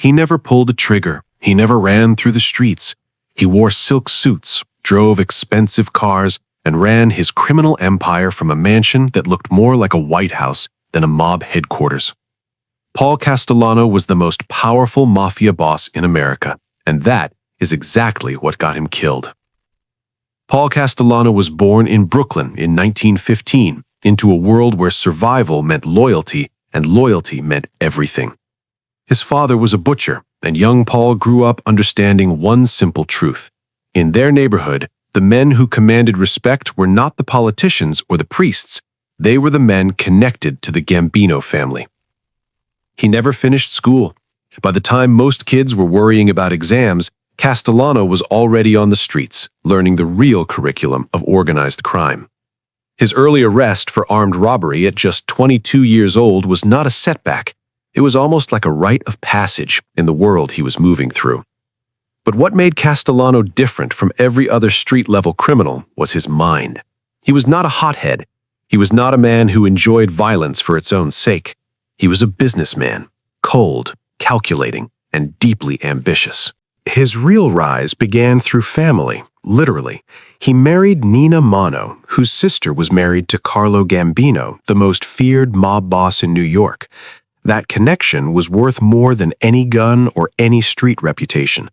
He never pulled a trigger. He never ran through the streets. He wore silk suits, drove expensive cars, and ran his criminal empire from a mansion that looked more like a White House than a mob headquarters. Paul Castellano was the most powerful mafia boss in America, and that is exactly what got him killed. Paul Castellano was born in Brooklyn in 1915 into a world where survival meant loyalty and loyalty meant everything. His father was a butcher, and young Paul grew up understanding one simple truth. In their neighborhood, the men who commanded respect were not the politicians or the priests. They were the men connected to the Gambino family. He never finished school. By the time most kids were worrying about exams, Castellano was already on the streets, learning the real curriculum of organized crime. His early arrest for armed robbery at just 22 years old was not a setback. It was almost like a rite of passage in the world he was moving through. But what made Castellano different from every other street-level criminal was his mind. He was not a hothead. He was not a man who enjoyed violence for its own sake. He was a businessman, cold, calculating, and deeply ambitious. His real rise began through family, literally. He married Nina Mano, whose sister was married to Carlo Gambino, the most feared mob boss in New York. That connection was worth more than any gun or any street reputation.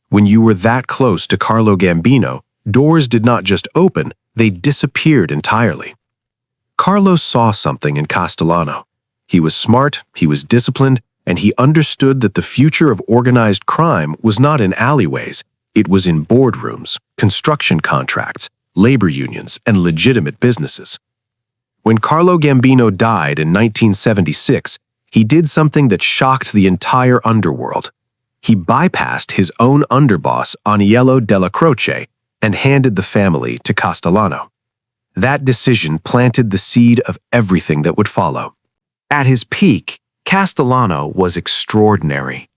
When you were that close to Carlo Gambino, doors did not just open, they disappeared entirely. Carlo saw something in Castellano. He was smart, he was disciplined, and he understood that the future of organized crime was not in alleyways. It was in boardrooms, construction contracts, labor unions, and legitimate businesses. When Carlo Gambino died in 1976, he did something that shocked the entire underworld. He bypassed his own underboss, Aniello Della Croce, and handed the family to Castellano. That decision planted the seed of everything that would follow. At his peak, Castellano was extraordinary.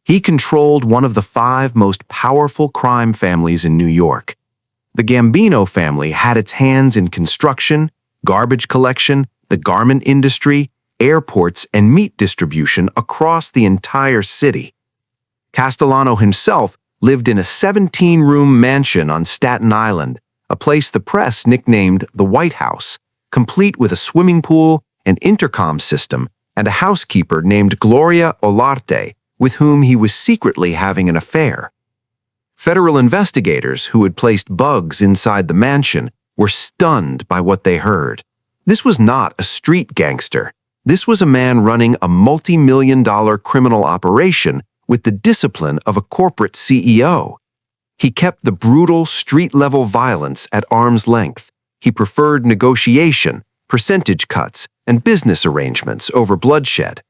He controlled one of the 5 most powerful crime families in New York. The Gambino family had its hands in construction, garbage collection, the garment industry, airports, and meat distribution across the entire city. Castellano himself lived in a 17-room mansion on Staten Island, a place the press nicknamed the White House, complete with a swimming pool, an intercom system, and a housekeeper named Gloria Olarte, with whom he was secretly having an affair. Federal investigators who had placed bugs inside the mansion were stunned by what they heard. This was not a street gangster. This was a man running a multi-million-dollar criminal operation with the discipline of a corporate CEO. He kept the brutal, street-level violence at arm's length. He preferred negotiation, percentage cuts, and business arrangements over bloodshed.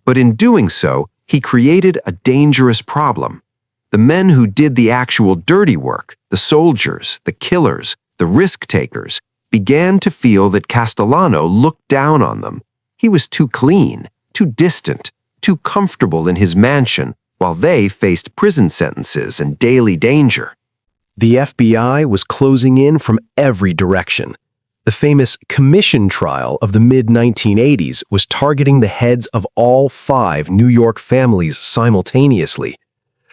But in doing so, he created a dangerous problem. The men who did the actual dirty work, the soldiers, the killers, the risk-takers, began to feel that Castellano looked down on them. He was too clean, too distant, too comfortable in his mansion, while they faced prison sentences and daily danger. The FBI was closing in from every direction. The famous commission trial of the mid-1980s was targeting the heads of all 5 New York families simultaneously.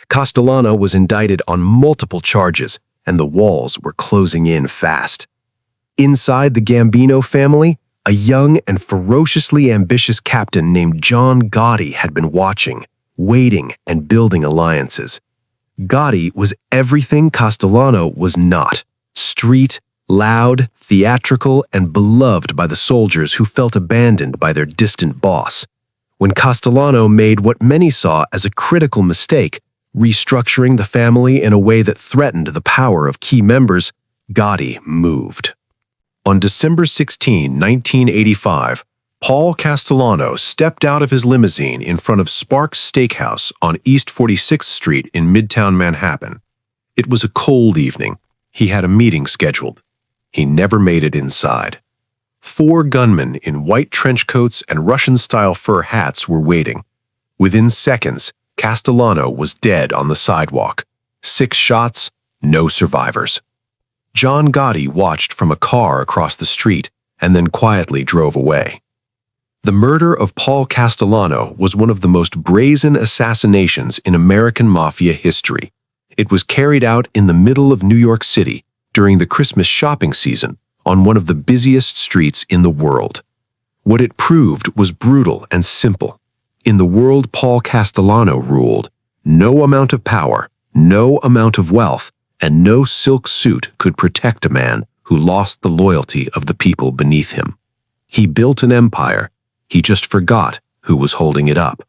Castellano was indicted on multiple charges, and the walls were closing in fast. Inside the Gambino family, a young and ferociously ambitious captain named John Gotti had been watching, waiting, and building alliances. Gotti was everything Castellano was not: street, loud, theatrical, and beloved by the soldiers who felt abandoned by their distant boss. When Castellano made what many saw as a critical mistake, restructuring the family in a way that threatened the power of key members, Gotti moved. On December 16, 1985, Paul Castellano stepped out of his limousine in front of Sparks Steakhouse on East 46th Street in Midtown Manhattan. It was a cold evening. He had a meeting scheduled. He never made it inside. 4 gunmen in white trench coats and Russian-style fur hats were waiting. Within seconds, Castellano was dead on the sidewalk. 6 shots, no survivors. John Gotti watched from a car across the street and then quietly drove away. The murder of Paul Castellano was one of the most brazen assassinations in American Mafia history. It was carried out in the middle of New York City during the Christmas shopping season on one of the busiest streets in the world. What it proved was brutal and simple. In the world Paul Castellano ruled, no amount of power, no amount of wealth, and no silk suit could protect a man who lost the loyalty of the people beneath him. He built an empire. He just forgot who was holding it up.